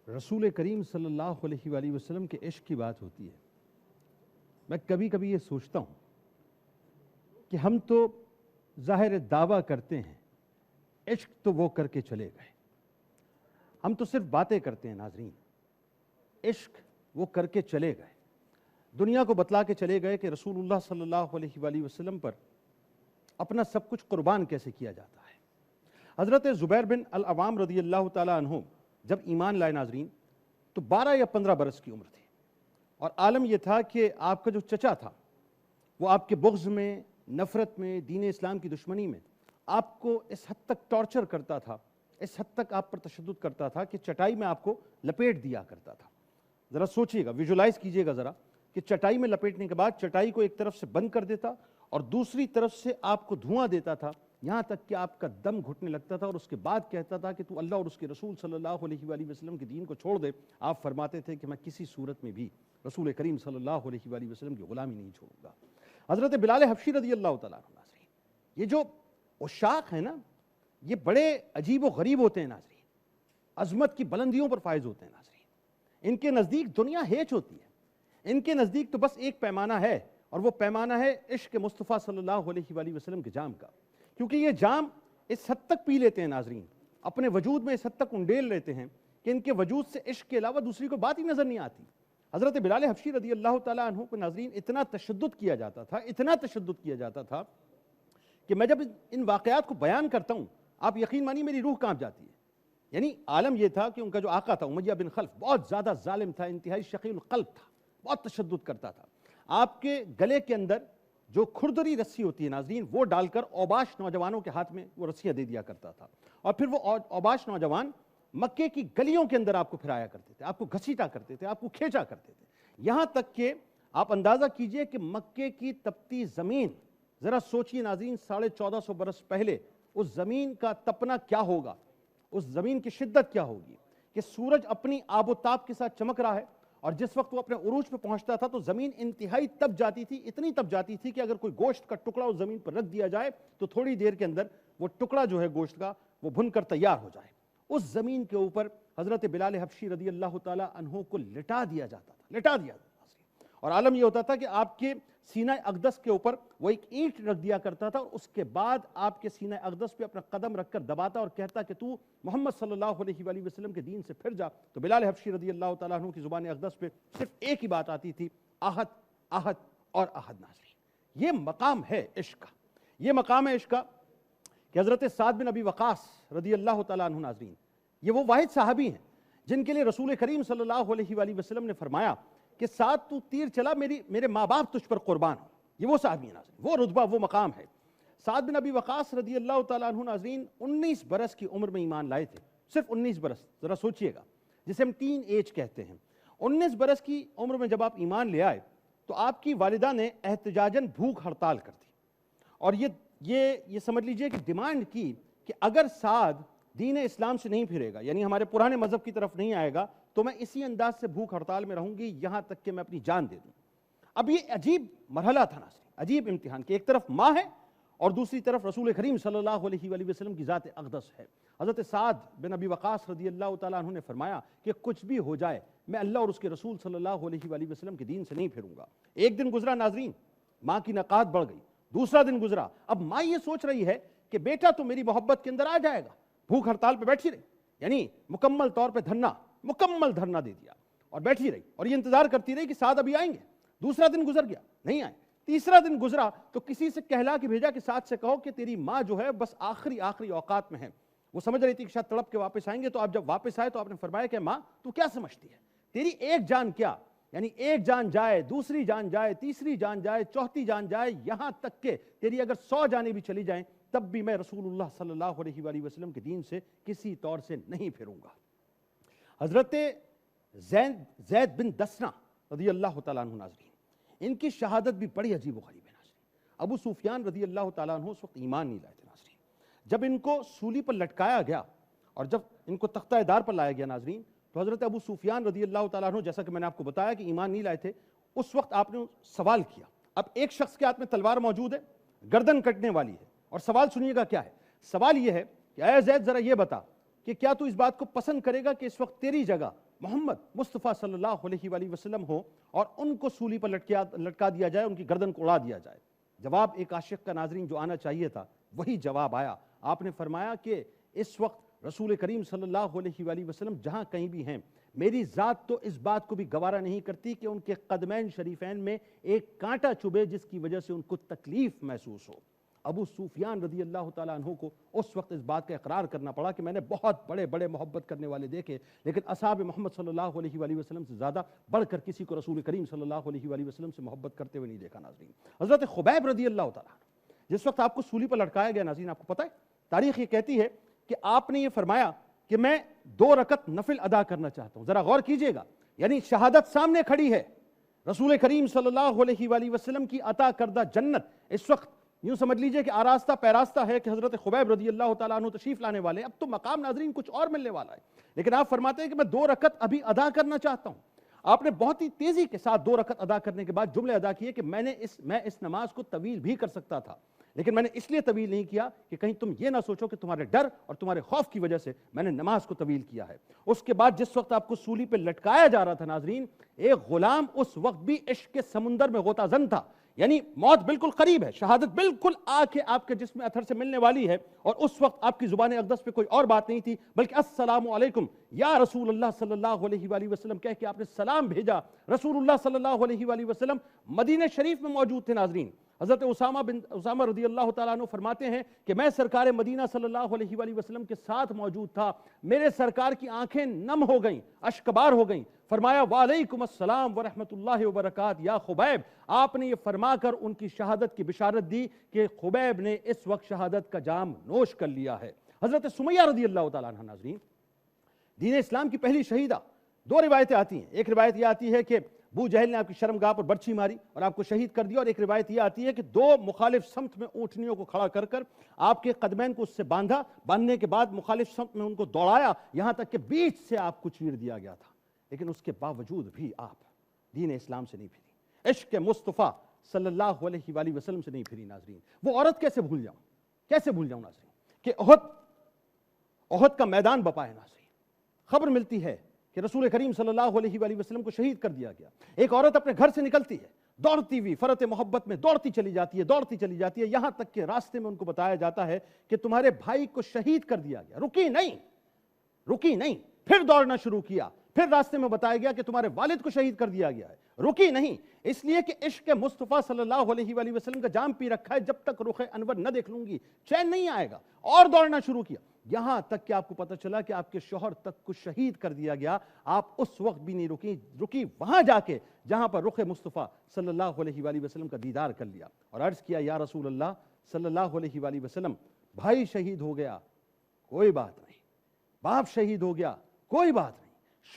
رسول کریم صلی اللہ علیہ وآلہ وسلم کے عشق کی بات ہوتی ہے، میں کبھی کبھی یہ سوچتا ہوں کہ ہم تو ظاہر دعویٰ کرتے ہیں، عشق تو وہ کر کے چلے گئے، ہم تو صرف باتیں کرتے ہیں ناظرین، عشق وہ کر کے چلے گئے، دنیا کو بتلا کے چلے گئے کہ رسول اللہ صلی اللہ علیہ وآلہ وسلم پر اپنا سب کچھ قربان کیسے کیا جاتا ہے۔ حضرت زبیر بن العوام رضی اللہ تعالیٰ عنہ جب ایمان لائے ناظرین تو 12 یا 15 برس کی عمر تھی، اور عالم یہ تھا کہ آپ کا جو چچا تھا وہ آپ کے بغض میں، نفرت میں، دین اسلام کی دشمنی میں آپ کو اس حد تک ٹارچر کرتا تھا، اس حد تک آپ پر تشدد کرتا تھا کہ چٹائی میں آپ کو لپیٹ دیا کرتا تھا۔ ذرا سوچئے گا، ویژولائز کیجئے گا ذرا کہ چٹائی میں لپیٹنے کے بعد چٹائی کو ایک طرف سے بند کر دیتا اور دوسری طرف سے آپ کو دھواں دیتا تھا، یہاں تک کہ آپ کا دم گھٹنے لگتا تھا، اور اس کے بعد کہتا تھا کہ تو اللہ اور اس کے رسول صلی اللہ علیہ وآلہ وسلم کے دین کو چھوڑ دے۔ آپ فرماتے تھے کہ میں کسی صورت میں بھی رسول کریم صلی اللہ علیہ وآلہ وسلم کی غلامی نہیں چھوڑوں گا۔ حضرت بلال حبشی رضی اللہ تعالیٰ عنہ ناظرین، یہ جو عشاق ہیں نا، یہ بڑے عجیب و غریب ہوتے ہیں ناظرین، عظمت کی بلندیوں پر فائز ہوتے ہیں ناظرین، ان کے نزدیک دنیا ہیچ ہوتی ہے، ان کے نزدیک تو بس ایک پیمانہ ہے، اور وہ پیمانہ ہے عشق مصطفیٰ صلی اللہ علیہ وآلہ وسلم کے جام کا، کیونکہ یہ جام اس حد تک پی لیتے ہیں ناظرین، اپنے وجود میں اس حد تک انڈیل لیتے ہیں کہ ان کے وجود سے عشق کے علاوہ دوسری کوئی بات ہی نظر نہیں آتی۔ حضرت بلال حبشی رضی اللہ تعالیٰ عنہ کو ناظرین اتنا تشدد کیا جاتا تھا، اتنا تشدد کیا جاتا تھا کہ میں جب ان واقعات کو بیان کرتا ہوں آپ یقین مانی میری روح کانپ جاتی ہے۔ یعنی عالم یہ تھا کہ ان کا جو آقا تھا امیہ بن خلف بہت زیادہ ظالم تھا، انتہائی شقی القلب تھا، بہت تشدد کرتا تھا۔ آپ کے گلے کے اندر جو کھردری رسی ہوتی ہے ناظرین، وہ ڈال کر اوباش نوجوانوں کے ہاتھ میں وہ رسیاں دے دیا کرتا تھا، اور پھر وہ اوباش نوجوان مکے کی گلیوں کے اندر آپ کو پھرایا کرتے تھے، آپ کو گھسیٹا کرتے تھے، آپ کو کھینچا کرتے تھے، یہاں تک کہ آپ اندازہ کیجئے کہ مکے کی تپتی زمین، ذرا سوچئے ناظرین 1450 برس پہلے اس زمین کا تپنا کیا ہوگا، اس زمین کی شدت کیا ہوگی کہ سورج اپنی آب و تاب کے ساتھ چمک رہا ہے، اور جس وقت وہ اپنے عروج پہ پہنچتا تھا تو زمین انتہائی تپ جاتی تھی، اتنی تپ جاتی تھی کہ اگر کوئی گوشت کا ٹکڑا اس زمین پر رکھ دیا جائے تو تھوڑی دیر کے اندر وہ ٹکڑا جو ہے گوشت کا وہ بھن کر تیار ہو جائے۔ اس زمین کے اوپر حضرت بلال حبشی رضی اللہ تعالی عنہ کو لٹا دیا جاتا تھا، لٹا دیا جاتا تھا، اور عالم یہ ہوتا تھا کہ آپ کے سینہ اقدس کے اوپر وہ ایک اینٹ رکھ دیا کرتا تھا، اور اس کے بعد آپ کے سینہ اقدس پہ اپنا قدم رکھ کر دباتا اور کہتا کہ تو محمد صلی اللہ علیہ وآلہ وسلم کے دین سے پھر جا۔ تو بلال حبشی رضی اللہ تعالیٰ عنہ کی زبان اقدس پہ صرف ایک ہی بات آتی تھی، احد احد اور احد ناظرین۔ یہ مقام ہے عشق کا، یہ مقام ہے عشق کا کہ حضرت سعد بن ابی وقاص رضی اللہ تعالیٰ عنہ ناظرین، یہ وہ واحد صحابی ہیں جن کے لیے رسول کریم صلی اللہ علیہ وآلہ وسلم نے فرمایا کہ سعد تو تیر چلا، میرے ماں باپ تجھ پر قربان ہو۔ یہ وہ صحابی ہیں ناظرین، وہ رتبہ، وہ مقام ہے۔ سعد بن ابی وقاص رضی اللہ تعالیٰ عنہ ناظرین 19 برس کی عمر میں ایمان لائے تھے، صرف 19 برس، ذرا سوچئے گا، جسے ہم ٹین ایج کہتے ہیں۔ 19 برس کی عمر میں جب آپ ایمان لے آئے تو آپ کی والدہ نے احتجاجاً بھوک ہڑتال کر دی، اور یہ سمجھ لیجئے کہ ڈیمانڈ کی کہ اگر سعد دین اسلام سے نہیں پھرے گا، یعنی ہمارے پرانے مذہب کی طرف نہیں آئے گا، تو میں اسی انداز سے بھوک ہڑتال میں رہوں گی یہاں تک کہ میں اپنی جان دے دوں۔ اب یہ عجیب مرحلہ تھا ناظرین، عجیب امتحان کہ ایک طرف ماں ہے اور دوسری طرف رسول کریم صلی اللہ علیہ وآلہ وسلم کی ذات اقدس ہے۔ حضرت سعد بن ابی وقاص رضی اللہ تعالیٰ عنہ نے فرمایا کہ کچھ بھی ہو جائے میں اللہ اور اس کے رسول صلی اللہ علیہ وآلہ وسلم کے دین سے نہیں پھروں گا۔ ایک دن گزرا ناظرین، ماں کی نقات بڑھ گئی، دوسرا دن گزرا، اب ماں یہ سوچ رہی ہے کہ بیٹا تو میری محبت کے اندر آ جائے گا، بھوک ہڑتال پہ بیٹھی رہی، یعنی مکمل طور پہ مکمل دھرنا دے دیا اور بیٹھی رہی، اور یہ انتظار کرتی رہی کہ سعد ابھی آئیں گے۔ دوسرا دن گزر گیا، نہیں آئے، تیسرا دن گزرا تو کسی سے کہلا کے بھیجا کہ سعد سے کہو کہ تیری ماں جو ہے بس آخری اوقات میں ہے۔ وہ سمجھ رہی تھی کہ شاید تڑپ کے واپس آئیں گے، تو آپ جب واپس آئے تو آپ نے فرمایا کہ ماں تو کیا سمجھتی ہے، تیری ایک جان کیا، یعنی ایک جان جائے، دوسری جان جائے، تیسری جان جائے، چوتھی جان جائے، یہاں تک کہ تیری اگر 100 جانیں بھی چلی جائیں تب بھی میں رسول اللہ صلی اللہ علیہ وآلہ وسلم کے دین سے کسی طور سے نہیں پھروں گا۔ حضرت زید بن دسنہ رضی اللہ تعالیٰ عنہ ناظرین، ان کی شہادت بھی بڑی عجیب و غریب ہے ناظرین۔ ابو سفیان رضی اللہ تعالیٰ عنہ اس وقت ایمان نہیں لائے تھے ناظرین۔ جب ان کو سولی پر لٹکایا گیا اور جب ان کو تختہ دار پر لایا گیا ناظرین، تو حضرت ابو سفیان رضی اللہ تعالیٰ عنہ، جیسا کہ میں نے آپ کو بتایا کہ ایمان نہیں لائے تھے، اس وقت آپ نے سوال کیا۔ اب ایک شخص کے ہاتھ میں تلوار موجود ہے، گردن کٹنے والی ہے، اور سوال سنیے گا کیا ہے۔ سوال یہ ہے کہ اے زید ذرا یہ بتا کہ کیا تو اس بات کو پسند کرے گا کہ اس وقت تیری جگہ محمد مصطفیٰ صلی اللہ علیہ وآلہ وسلم ہو اور ان کو سولی پر لٹکا دیا جائے، ان کی گردن کو اڑا دیا جائے؟ جواب ایک عاشق کا ناظرین جو آنا چاہیے تھا وہی جواب آیا۔ آپ نے فرمایا کہ اس وقت رسول کریم صلی اللہ علیہ وآلہ وسلم جہاں کہیں بھی ہیں، میری ذات تو اس بات کو بھی گوارا نہیں کرتی کہ ان کے قدمین شریفین میں ایک کانٹا چبھے جس کی وجہ سے ان کو تکلیف محسوس ہو۔ ابو سفیان رضی اللہ تعالیٰ عنہ کو اس وقت اس بات کا اقرار کرنا پڑا کہ میں نے بہت بڑے بڑے محبت کرنے والے دیکھے، لیکن اصحاب محمد صلی اللہ علیہ وآلہ وسلم سے زیادہ بڑھ کر کسی کو رسول کریم صلی اللہ علیہ وآلہ وسلم سے محبت کرتے ہوئے نہیں دیکھا ناظرین۔ حضرت خبیب رضی اللہ تعالیٰ عنہ جس وقت آپ کو سولی پر لٹکایا گیا ناظرین، آپ کو پتہ ہے تاریخ یہ کہتی ہے کہ آپ نے یہ فرمایا کہ میں 2 رکعت نفل ادا کرنا چاہتا ہوں۔ ذرا غور کیجئے گا، یعنی شہادت سامنے کھڑی ہے، رسول کریم صلی اللہ علیہ وآلہ وسلم کی عطا کردہ جنت اس وقت یوں سمجھ لیجئے کہ آراستہ پیراستہ ہے کہ حضرت خبیب رضی اللہ تعالیٰ عنہ تشریف لانے والے، اب تو مقام ناظرین کچھ اور ملنے والا ہے، لیکن آپ فرماتے ہیں کہ میں 2 رکعت ابھی ادا کرنا چاہتا ہوں۔ آپ نے بہت ہی تیزی کے ساتھ 2 رکعت ادا کرنے کے بعد جملے ادا کیے کہ میں اس نماز کو طویل بھی کر سکتا تھا، لیکن میں نے اس لیے طویل نہیں کیا کہ کہیں تم یہ نہ سوچو کہ تمہارے ڈر اور تمہارے خوف کی وجہ سے میں نے نماز کو طویل کیا ہے۔ اس کے بعد جس وقت آپ کو سولی پہ لٹکایا جا رہا تھا ناظرین، ایک غلام اس وقت بھی عشق کے سمندر میں غوطہ زن تھا، یعنی موت بالکل قریب ہے، شہادت بالکل آ کے آپ کے جسم اتھر سے ملنے والی ہے، اور اس وقت آپ کی زبان اقدس پہ کوئی اور بات نہیں تھی بلکہ السلام علیکم یا رسول اللہ صلی اللہ علیہ وآلہ وسلم کہہ کے آپ نے سلام بھیجا۔ رسول اللہ صلی اللہ علیہ وآلہ وسلم مدینہ شریف میں موجود تھے ناظرین۔ حضرت اسامہ رضی اللہ تعالیٰ عنہ فرماتے ہیں کہ میں سرکار مدینہ صلی اللہ علیہ وآلہ وسلم کے ساتھ موجود تھا، میرے سرکار کی آنکھیں نم ہو گئیں، اشکبار ہو گئیں۔ فرمایا وعلیکم السلام ورحمۃ اللہ وبرکاتہ یا خبیب۔ آپ نے یہ فرما کر ان کی شہادت کی بشارت دی کہ خبیب نے اس وقت شہادت کا جام نوش کر لیا ہے۔ حضرت سمیہ رضی اللہ تعالیٰ عنہ ناظرین دین اسلام کی پہلی شہیدہ، 2 روایتیں آتی ہیں۔ ایک روایت یہ آتی ہے کہ ابو جہل نے آپ کی شرمگاہ پر برچھی ماری اور آپ کو شہید کر دیا، اور ایک روایت یہ آتی ہے کہ 2 مخالف سمت میں اونٹنیوں کو کھڑا کر کر آپ کے قدمین کو اس سے باندھنے کے بعد مخالف سمت میں ان کو دوڑایا، یہاں تک کہ بیچ سے آپ کو چیر دیا گیا تھا، لیکن اس کے باوجود بھی آپ دین اسلام سے نہیں پھری، عشق مصطفیٰ صلی اللہ علیہ وآلہ وسلم سے نہیں پھری ناظرین۔ وہ عورت کیسے بھول جاؤں ناظرین کہ احد کا میدان بپا ہے ناظرین۔ خبر ملتی ہے کہ رسول کریم صلی اللہ علیہ وآلہ وسلم کو شہید کر دیا گیا۔ ایک عورت اپنے گھر سے نکلتی ہے، دوڑتی ہوئی فرت محبت میں دوڑتی چلی جاتی ہے، یہاں تک کہ راستے میں ان کو بتایا جاتا ہے کہ تمہارے بھائی کو شہید کر دیا گیا۔ رکی نہیں، پھر دوڑنا شروع کیا، پھر راستے میں بتایا گیا کہ تمہارے والد کو شہید کر دیا گیا ہے۔ رکی نہیں، اس لیے کہ عشق مصطفیٰ صلی اللہ علیہ وآلہ وسلم کا جام پی رکھا ہے، جب تک رخ انور نہ دیکھ لوں گی چین نہیں آئے گا، اور دوڑنا شروع کیا، یہاں تک کہ آپ کو پتہ چلا کہ آپ کے شوہر تک کو شہید کر دیا گیا۔ آپ اس وقت بھی نہیں رکی وہاں جا کے جہاں پر رخ مصطفیٰ صلی اللہ علیہ وآلہ وسلم کا دیدار کر لیا، اور عرض کیا یا رسول اللہ صلی اللہ علیہ وآلہ وسلم، بھائی شہید ہو گیا کوئی بات نہیں، باپ شہید ہو گیا کوئی بات نہیں،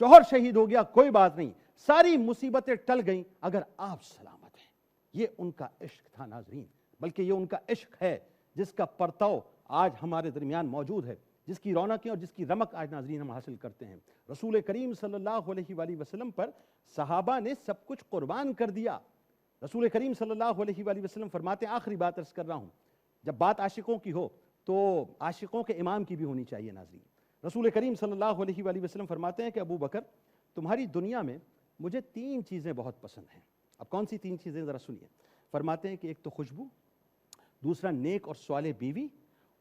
شوہر شہید ہو گیا کوئی بات نہیں، ساری مصیبتیں ٹل گئیں اگر آپ سلامت ہیں۔ یہ ان کا عشق تھا ناظرین، بلکہ یہ ان کا عشق ہے جس کا پرتاؤ آج ہمارے درمیان موجود ہے، جس کی رونقیں اور جس کی رمق آج ناظرین ہم حاصل کرتے ہیں۔ رسول کریم صلی اللہ علیہ وآلہ وسلم پر صحابہ نے سب کچھ قربان کر دیا۔ رسول کریم صلی اللہ علیہ وآلہ وسلم فرماتے ہیں، آخری بات عرض کر رہا ہوں، جب بات عاشقوں کی ہو تو عاشقوں کے امام کی بھی ہونی چاہیے ناظرین۔ رسول کریم صلی اللہ علیہ وآلہ وسلم فرماتے ہیں کہ ابو بکر، تمہاری دنیا میں مجھے 3 چیزیں بہت پسند ہیں۔ اب کون سی 3 چیزیں ذرا سنیے۔ فرماتے ہیں کہ ایک تو خوشبو، دوسرا نیک اور صالح بیوی،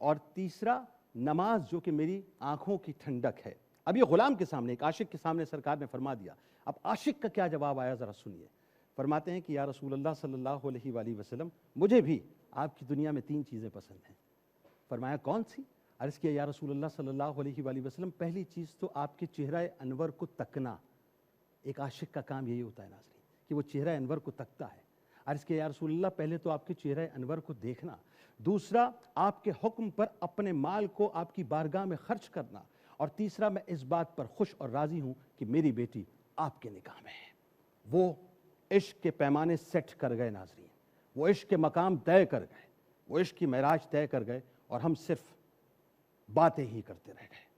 اور تیسرا نماز جو کہ میری آنکھوں کی ٹھنڈک ہے۔ اب یہ غلام کے سامنے، ایک عاشق کے سامنے سرکار نے فرما دیا۔ اب عاشق کا کیا جواب آیا ذرا سنیے۔ فرماتے ہیں کہ یا رسول اللہ صلی اللہ علیہ وآلہ وسلم، مجھے بھی آپ کی دنیا میں 3 چیزیں پسند ہیں۔ فرمایا کون سی؟ عرض کیا یا رسول اللہ صلی اللہ علیہ وآلہ وسلم، پہلی چیز تو آپ کے چہرہ انور کو تکنا۔ ایک عاشق کا کام یہی ہوتا ہے ناظرین کہ وہ چہرہ انور کو تکتا ہے۔ عرض کیا یا رسول اللہ، پہلے تو آپ کے چہرہ انور کو دیکھنا، دوسرا آپ کے حکم پر اپنے مال کو آپ کی بارگاہ میں خرچ کرنا، اور تیسرا میں اس بات پر خوش اور راضی ہوں کہ میری بیٹی آپ کے نکاح میں ہے۔ وہ عشق کے پیمانے سیٹ کر گئے ناظرین، وہ عشق کے مقام طے کر گئے، وہ عشق کی معراج طے کر گئے، اور ہم صرف باتیں ہی کرتے رہ گئے۔